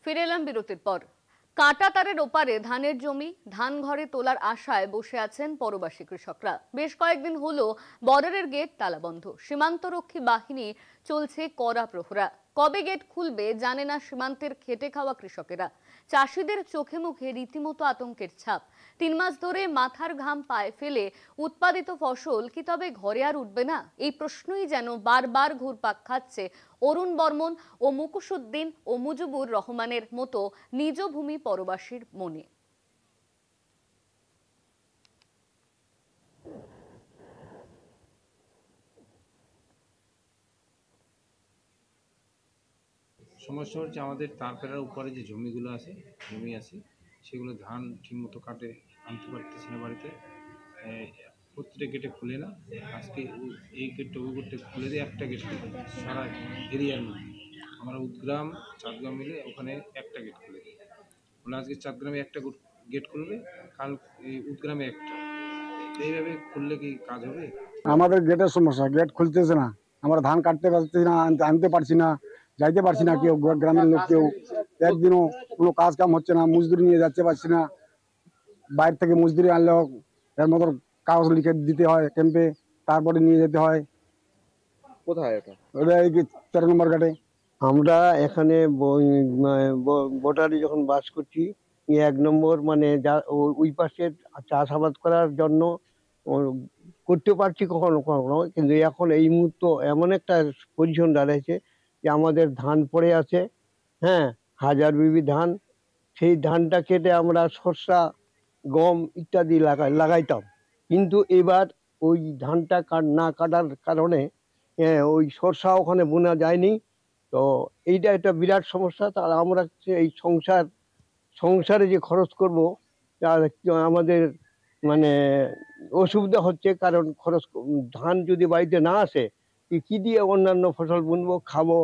ফিরে এলাম বিরতির পর। কাঁটা তারের ওপারে ধানের জমি, ধান ঘরে তোলার আশায় বসে আছেন পরবাসী কৃষকরা। বেশ কয়েকদিন হলো বর্ডারের গেট তালাবন্ধ। সীমান্তরক্ষী বাহিনী চলছে কড়া প্রহরা। কবে গেট খুলবে জানে না সীমান্তের খেটে খাওয়া কৃষকেরা। চাষিদের চোখে মুখে রীতিমতো আতঙ্কের ছাপ। 3 মাস ধরে মাথার ঘাম পায়ে ফেলে উৎপাদিত ফসল কি তবে ঘরে আর উঠবে না? এই প্রশ্নই যেন বারবার ঘুরপাক খাচ্ছে অরুণ বর্মন ও মুকুসুদ্দিন ও মুজিবুর রহমানের মতো নিজ ভূমি পরবাসীর মনে। সমস্যা হচ্ছে আমাদের তারপেরার উপরে যে জমি আছে সেগুলো ধান ঠিকমতো কাটে আনতে পারতেছি না বাড়িতে। প্রত্যেকটা গেটে খুলে না, আজকে এই গেটটা ওই গেটটা খুলে দিয়ে একটা গেট খুলে সারা এরিয়ার মধ্যে। আমরা উদগ্রাম চাঁদগ্রাম মিলে ওখানে একটা গেট খুলে দিই। মানে আজকে চাঁদগ্রামে একটা গেট খুলবে, কাল এই উদগ্রামে একটা। এইভাবে খুললে কি কাজ হবে? আমাদের গেটের সমস্যা, গেট খুলতেছে না। আমরা ধান কাটতে পারছি না, আনতে পারছি না, যাইতে পারছি না। কেউ গ্রামের লোক কেউ একদিনও কোনো কাজ কাম হচ্ছে না, মজদুরি নিয়ে যাচ্ছে পারছি না। বাইরে থেকে মজদুরি আনলেও এর মতো কাগজ লিখে দিতে হয় ক্যাম্পে, তারপরে নিয়ে যেতে হয়। কোথায় এটা? ওটা এই 13 নম্বর ঘাটে। আমরা এখানে বর্ডারে যখন বাস করছি, 1 নম্বর মানে ওই পাশে চাষাবাদ করার জন্য করতে পারছি কখনো কখনো, কিন্তু এখন এই মুহূর্তে এমন একটা পজিশন দাঁড়িয়েছে যে আমাদের ধান পড়ে আছে, হ্যাঁ, হাজার বিবি ধান। সেই ধানটা কেটে আমরা সরষা, গম ইত্যাদি লাগাইতাম, কিন্তু এবার ওই ধানটা না কাটার কারণে ওই সরষা ওখানে বোনা যায়নি। তো এইটা একটা বিরাট সমস্যা। তার আমরা এই সংসারে যে খরচ করব, তার আমাদের মানে অসুবিধা হচ্ছে। কারণ ধান যদি বাড়িতে না আসে, কি দিয়ে অন্যান্য ফসল বুনবো, খাবো?